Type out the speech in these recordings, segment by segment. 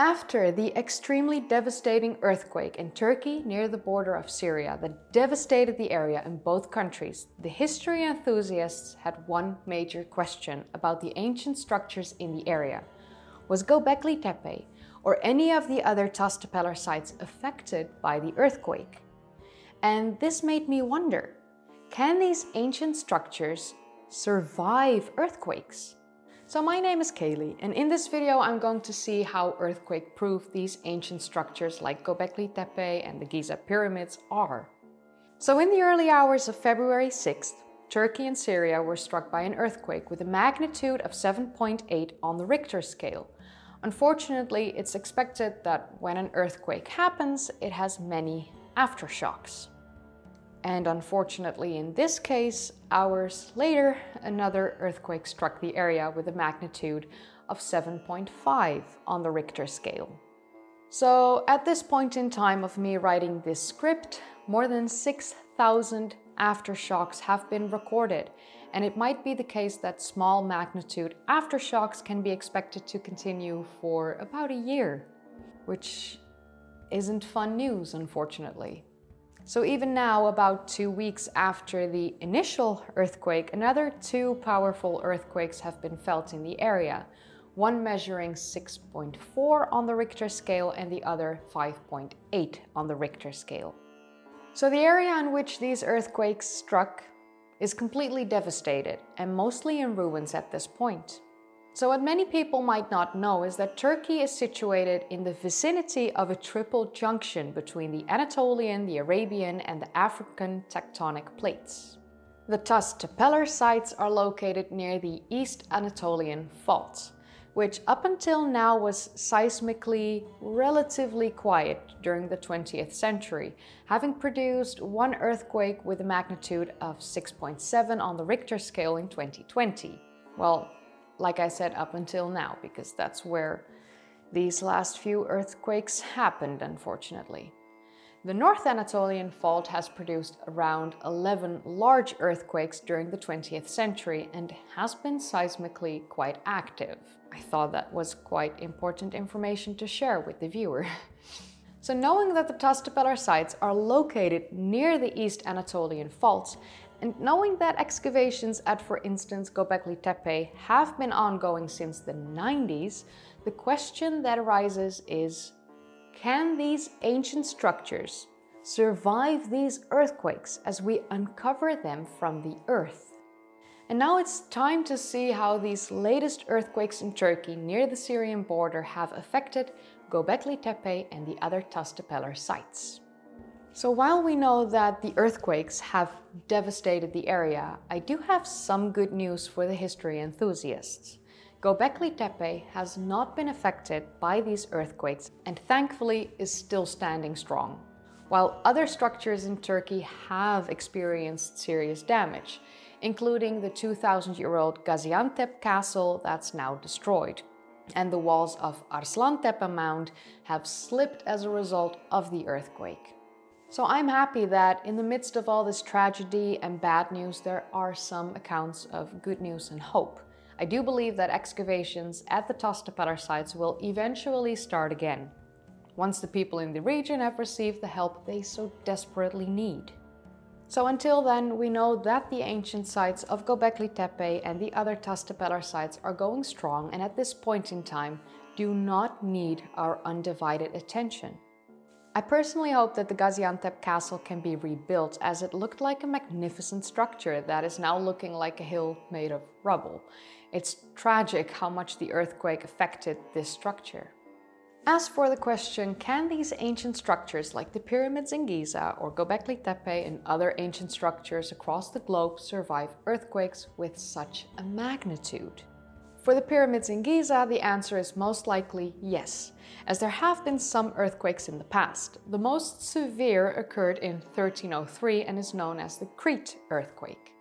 After the extremely devastating earthquake in Turkey near the border of Syria that devastated the area in both countries, the history enthusiasts had one major question about the ancient structures in the area. Was Göbekli Tepe or any of the other Tas Tepeler sites affected by the earthquake? And this made me wonder, can these ancient structures survive earthquakes? So my name is Kaylee, and in this video I'm going to see how earthquake-proof these ancient structures like Göbekli Tepe and the Giza pyramids are. So in the early hours of February 6th, Turkey and Syria were struck by an earthquake with a magnitude of 7.8 on the Richter scale. Unfortunately, it's expected that when an earthquake happens, it has many aftershocks. And unfortunately, in this case, hours later, another earthquake struck the area with a magnitude of 7.5 on the Richter scale. So at this point in time of me writing this script, more than 6,000 aftershocks have been recorded, and it might be the case that small magnitude aftershocks can be expected to continue for about a year, which isn't fun news, unfortunately. So even now, about 2 weeks after the initial earthquake, another two powerful earthquakes have been felt in the area, one measuring 6.4 on the Richter scale and the other 5.8 on the Richter scale. So the area in which these earthquakes struck is completely devastated and mostly in ruins at this point. So what many people might not know is that Turkey is situated in the vicinity of a triple junction between the Anatolian, the Arabian and the African tectonic plates. The Tas Tepeler sites are located near the East Anatolian Fault, which up until now was seismically relatively quiet during the 20th century, having produced one earthquake with a magnitude of 6.7 on the Richter scale in 2020. Well, like I said, up until now, because that's where these last few earthquakes happened, unfortunately. The North Anatolian Fault has produced around 11 large earthquakes during the 20th century and has been seismically quite active. I thought that was quite important information to share with the viewer. So knowing that the Tas Tepeler sites are located near the East Anatolian Fault, and knowing that excavations at, for instance, Göbekli Tepe have been ongoing since the 90s, the question that arises is, can these ancient structures survive these earthquakes as we uncover them from the earth? And now it's time to see how these latest earthquakes in Turkey near the Syrian border have affected Göbekli Tepe and the other Tas Tepeler sites. So while we know that the earthquakes have devastated the area, I do have some good news for the history enthusiasts. Göbekli Tepe has not been affected by these earthquakes and thankfully is still standing strong, while other structures in Turkey have experienced serious damage, including the 2,000-year-old Gaziantep castle that's now destroyed, and the walls of Arslantepe mound have slipped as a result of the earthquake. So I'm happy that in the midst of all this tragedy and bad news, there are some accounts of good news and hope. I do believe that excavations at the Tas Tepeler sites will eventually start again, once the people in the region have received the help they so desperately need. So until then, we know that the ancient sites of Göbekli Tepe and the other Tas Tepeler sites are going strong and at this point in time do not need our undivided attention. I personally hope that the Gaziantep castle can be rebuilt, as it looked like a magnificent structure that is now looking like a hill made of rubble. It's tragic how much the earthquake affected this structure. As for the question, can these ancient structures like the pyramids in Giza or Göbekli Tepe and other ancient structures across the globe survive earthquakes with such a magnitude? For the pyramids in Giza, the answer is most likely yes, as there have been some earthquakes in the past. The most severe occurred in 1303 and is known as the Crete earthquake.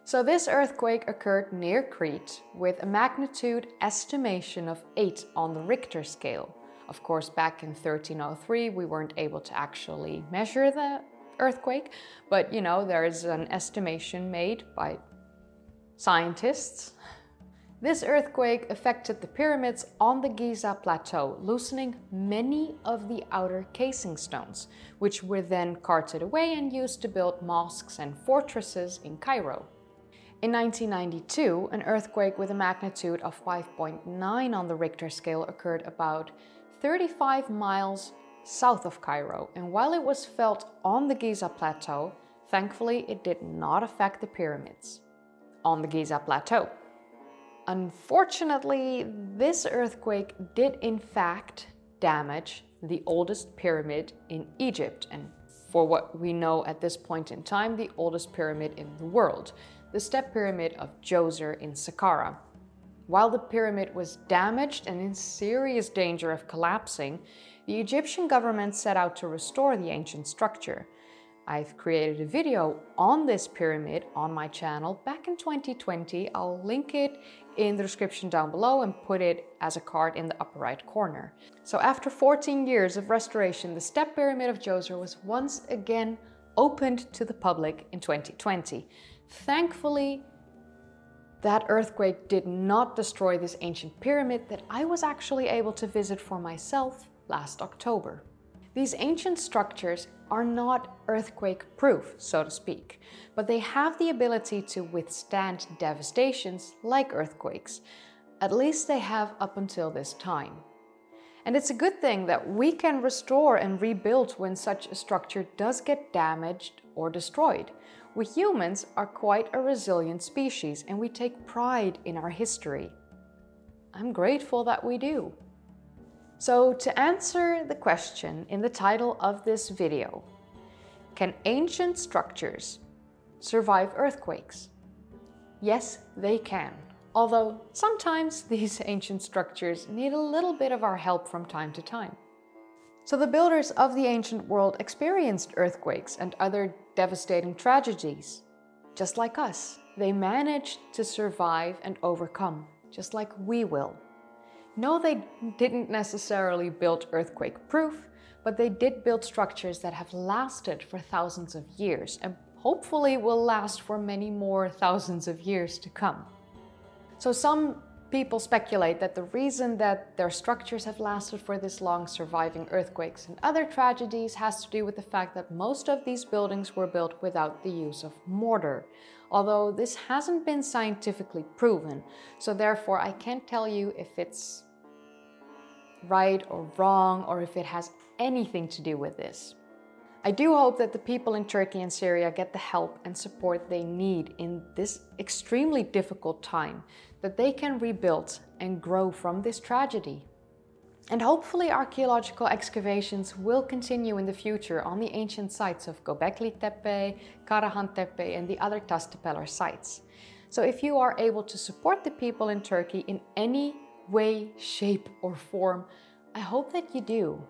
So this earthquake occurred near Crete with a magnitude estimation of 8 on the Richter scale. Of course, back in 1303, we weren't able to actually measure the earthquake, but you know, there is an estimation made by scientists. This earthquake affected the pyramids on the Giza plateau, loosening many of the outer casing stones, which were then carted away and used to build mosques and fortresses in Cairo. In 1992, an earthquake with a magnitude of 5.9 on the Richter scale occurred about 35 miles south of Cairo, and while it was felt on the Giza plateau, thankfully it did not affect the pyramids on the Giza plateau. Unfortunately, this earthquake did in fact damage the oldest pyramid in Egypt, and for what we know at this point in time, the oldest pyramid in the world, the Step Pyramid of Djoser in Saqqara. While the pyramid was damaged and in serious danger of collapsing, the Egyptian government set out to restore the ancient structure. I've created a video on this pyramid on my channel back in 2020. I'll link it in the description down below and put it as a card in the upper right corner. So after 14 years of restoration, the Step Pyramid of Djoser was once again opened to the public in 2020. Thankfully, that earthquake did not destroy this ancient pyramid that I was actually able to visit for myself last October. These ancient structures are not earthquake-proof, so to speak, but they have the ability to withstand devastations like earthquakes. At least they have up until this time. And it's a good thing that we can restore and rebuild when such a structure does get damaged or destroyed. We humans are quite a resilient species and we take pride in our history. I'm grateful that we do. So to answer the question in the title of this video, can ancient structures survive earthquakes? Yes, they can. Although sometimes these ancient structures need a little bit of our help from time to time. So the builders of the ancient world experienced earthquakes and other devastating tragedies. Just like us, they managed to survive and overcome, just like we will. No, they didn't necessarily build earthquake-proof, but they did build structures that have lasted for thousands of years and hopefully will last for many more thousands of years to come. So some people speculate that the reason that their structures have lasted for this long, surviving earthquakes and other tragedies, has to do with the fact that most of these buildings were built without the use of mortar. Although this hasn't been scientifically proven, so therefore I can't tell you if it's right or wrong or if it has anything to do with this. I do hope that the people in Turkey and Syria get the help and support they need in this extremely difficult time, that they can rebuild and grow from this tragedy. And hopefully archaeological excavations will continue in the future on the ancient sites of Göbekli Tepe, Karahan Tepe and the other Tas Tepeler sites. So if you are able to support the people in Turkey in any way, shape or form, I hope that you do.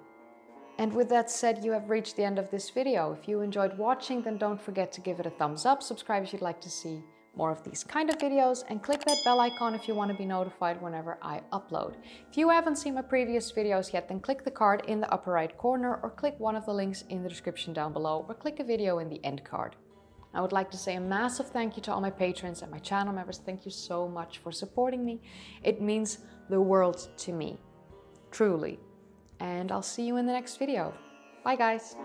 And with that said, you have reached the end of this video. If you enjoyed watching, then don't forget to give it a thumbs up, subscribe if you'd like to see more of these kind of videos, and click that bell icon if you want to be notified whenever I upload. If you haven't seen my previous videos yet, then click the card in the upper right corner or click one of the links in the description down below or click a video in the end card. I would like to say a massive thank you to all my patrons and my channel members. Thank you so much for supporting me. It means the world to me, truly. And I'll see you in the next video. Bye guys!